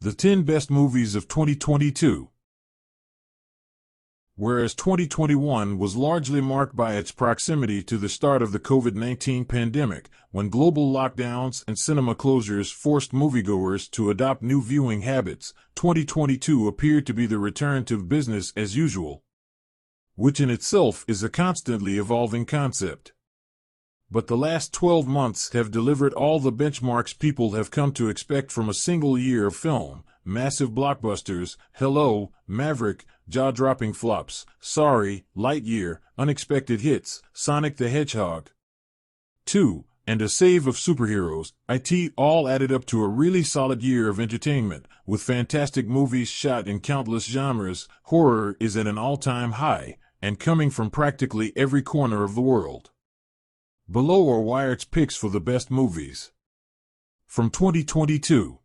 The 10 Best Movies of 2022. Whereas 2021 was largely marked by its proximity to the start of the COVID-19 pandemic, when global lockdowns and cinema closures forced moviegoers to adopt new viewing habits, 2022 appeared to be the return to business as usual, which in itself is a constantly evolving concept. But the last 12 months have delivered all the benchmarks people have come to expect from a single year of film: massive blockbusters, Hello, Maverick, jaw-dropping flops, Sorry, Lightyear, unexpected hits, Sonic the Hedgehog 2, and a save of superheroes.It, all added up to a really solid year of entertainment, with fantastic movies shot in countless genres. Horror is at an all-time high, and coming from practically every corner of the world. Below are Wired's picks for the best movies from 2022.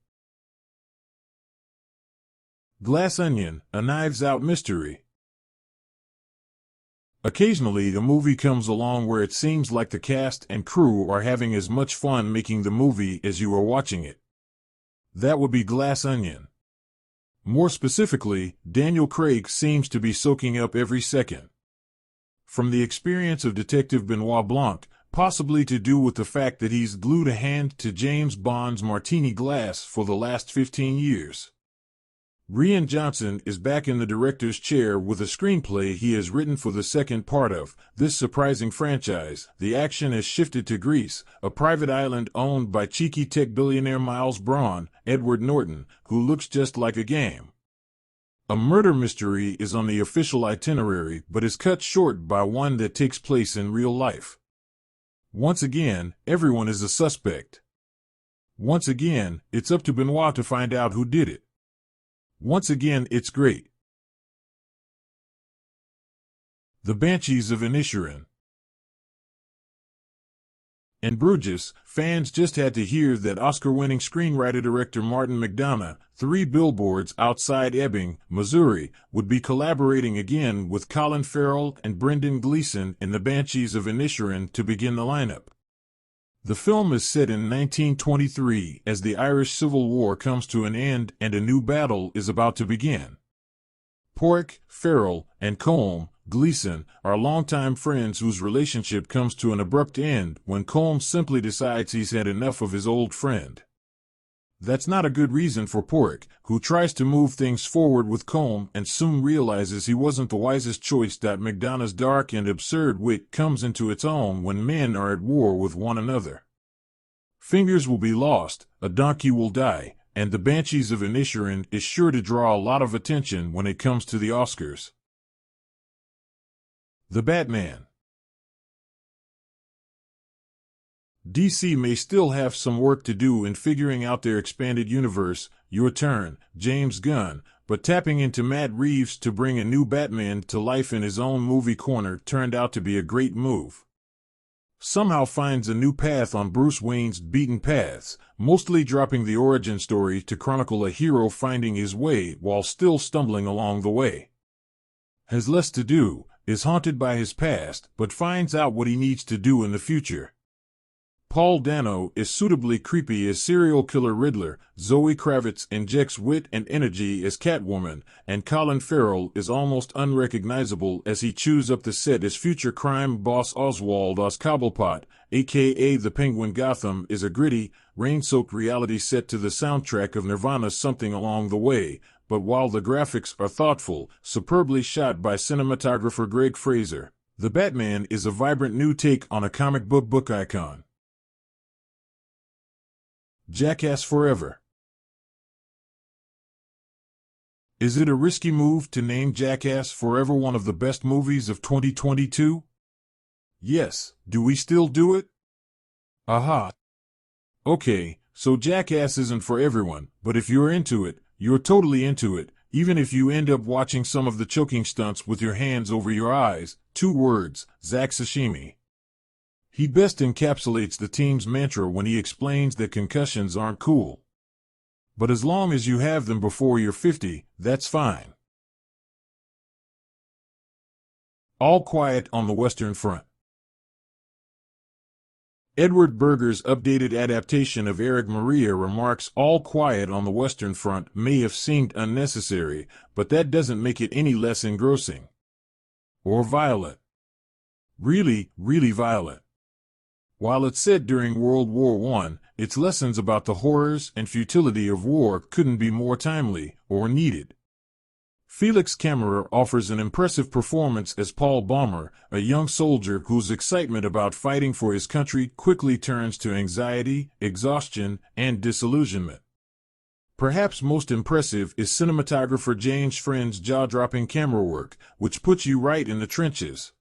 Glass Onion, a Knives Out mystery. Occasionally a movie comes along where it seems like the cast and crew are having as much fun making the movie as you are watching it. That would be Glass Onion. More specifically, Daniel Craig seems to be soaking up every second. From the experience of Detective Benoit Blanc, possibly to do with the fact that he's glued a hand to James Bond's martini glass for the last 15 years. Rian Johnson is back in the director's chair with a screenplay he has written for the second part of this surprising franchise. The action has shifted to Greece, a private island owned by cheeky tech billionaire Miles Braun, Edward Norton, who looks just like a game. A murder mystery is on the official itinerary but is cut short by one that takes place in real life. Once again, everyone is a suspect. Once again, it's up to Benoit to find out who did it. Once again, it's great. The Banshees of Inisherin. In Bruges, fans just had to hear that Oscar-winning screenwriter-director Martin McDonagh, 3 billboards outside Ebbing, Missouri, would be collaborating again with Colin Farrell and Brendan Gleeson in The Banshees of Inisherin to begin the lineup. The film is set in 1923 as the Irish Civil War comes to an end and a new battle is about to begin. Porrick, Farrell, and Colm, Gleeson, are longtime friends whose relationship comes to an abrupt end when Colm simply decides he's had enough of his old friend. That's not a good reason for Porrick, who tries to move things forward with Colm and soon realizes he wasn't the wisest choice. McDonagh's dark and absurd wit comes into its own when men are at war with one another. Fingers will be lost, a donkey will die, and The Banshees of Inisherin is sure to draw a lot of attention when it comes to the Oscars. The Batman. DC may still have some work to do in figuring out their expanded universe, your turn, James Gunn, but tapping into Matt Reeves to bring a new Batman to life in his own movie corner turned out to be a great move. Somehow finds a new path on Bruce Wayne's beaten paths, mostly dropping the origin story to chronicle a hero finding his way while still stumbling along the way. Has less to do, is haunted by his past, but finds out what he needs to do in the future. Paul Dano is suitably creepy as serial killer Riddler, Zoe Kravitz injects wit and energy as Catwoman, and Colin Farrell is almost unrecognizable as he chews up the set as future crime boss Oswald Cobblepot, aka the Penguin. Gotham is a gritty, rain-soaked reality set to the soundtrack of Nirvana's Something Along the Way, but while the graphics are thoughtful, superbly shot by cinematographer Greg Fraser, The Batman is a vibrant new take on a comic book icon. Jackass Forever. Is it a risky move to name Jackass Forever one of the best movies of 2022? Yes. Do we still do it? Aha. Okay, so Jackass isn't for everyone, but if you're into it, you're totally into it, even if you end up watching some of the choking stunts with your hands over your eyes. 2 words, Zach Sashimi. He best encapsulates the team's mantra when he explains that concussions aren't cool. But as long as you have them before you're 50, that's fine. All Quiet on the Western Front. Edward Berger's updated adaptation of Eric Maria remarks All Quiet on the Western Front may have seemed unnecessary, but that doesn't make it any less engrossing. Or violent. Really, really violent. While it's set during World War I, its lessons about the horrors and futility of war couldn't be more timely or needed. Felix Kammerer offers an impressive performance as Paul Baumer, a young soldier whose excitement about fighting for his country quickly turns to anxiety, exhaustion, and disillusionment. Perhaps most impressive is cinematographer James Friend's jaw-dropping camera work, which puts you right in the trenches.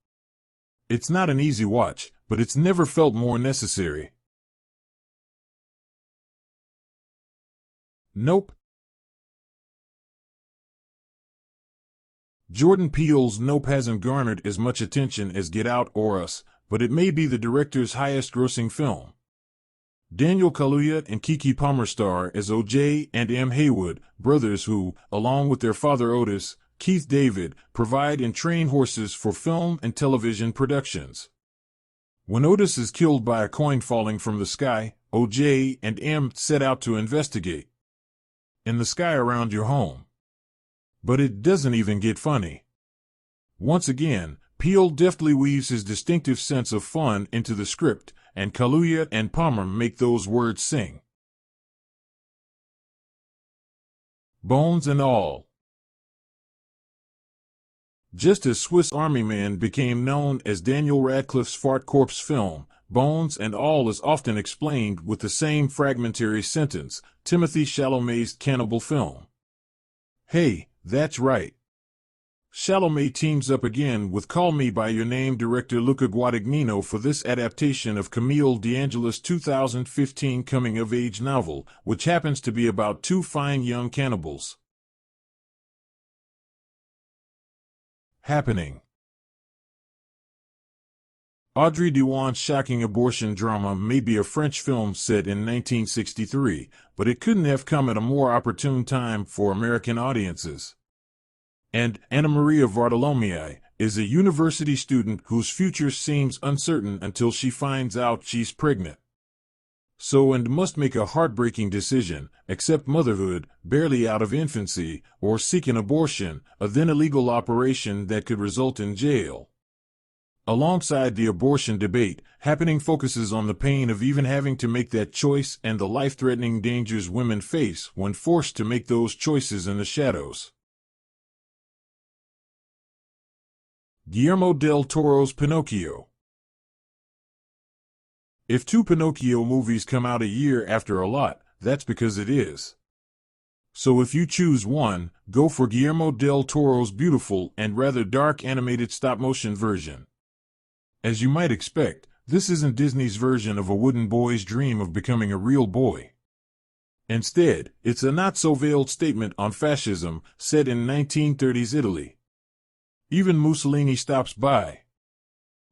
It's not an easy watch, but it's never felt more necessary. Nope. Jordan Peele's Nope hasn't garnered as much attention as Get Out or Us, but it may be the director's highest-grossing film. Daniel Kaluuya and Keke Palmer star as O.J. and M. Haywood, brothers who, along with their father Otis, Keith David, provide and train horses for film and television productions. When Otis is killed by a coin falling from the sky, O.J. and M. set out to investigate. In the sky around your home. But it doesn't even get funny. Once again, Peele deftly weaves his distinctive sense of fun into the script, and Kaluuya and Palmer make those words sing. Bones and all. Just as Swiss Army Man became known as Daniel Radcliffe's fart corpse film, Bones and All is often explained with the same fragmentary sentence, Timothée Chalamet's cannibal film. Hey, that's right. Chalamet teams up again with Call Me By Your Name director Luca Guadagnino for this adaptation of Camille D'Angelo's 2015 coming-of-age novel, which happens to be about two fine young cannibals. Happening. Audrey Diwan's shocking abortion drama may be a French film set in 1963, but it couldn't have come at a more opportune time for American audiences. And Anna Maria Bartolomei is a university student whose future seems uncertain until she finds out she's pregnant. So and must make a heartbreaking decision, accept motherhood, barely out of infancy, or seek an abortion, a then illegal operation that could result in jail. Alongside the abortion debate, Happening focuses on the pain of even having to make that choice and the life-threatening dangers women face when forced to make those choices in the shadows. Guillermo del Toro's Pinocchio. If two Pinocchio movies come out a year after a lot, that's because it is. So if you choose one, go for Guillermo del Toro's beautiful and rather dark animated stop-motion version. As you might expect, this isn't Disney's version of a wooden boy's dream of becoming a real boy. Instead, it's a not-so-veiled statement on fascism set in 1930s Italy. Even Mussolini stops by.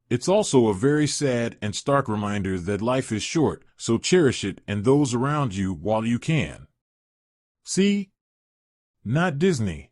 It's also a very sad and stark reminder that life is short, so cherish it and those around you while you can. See? Not Disney.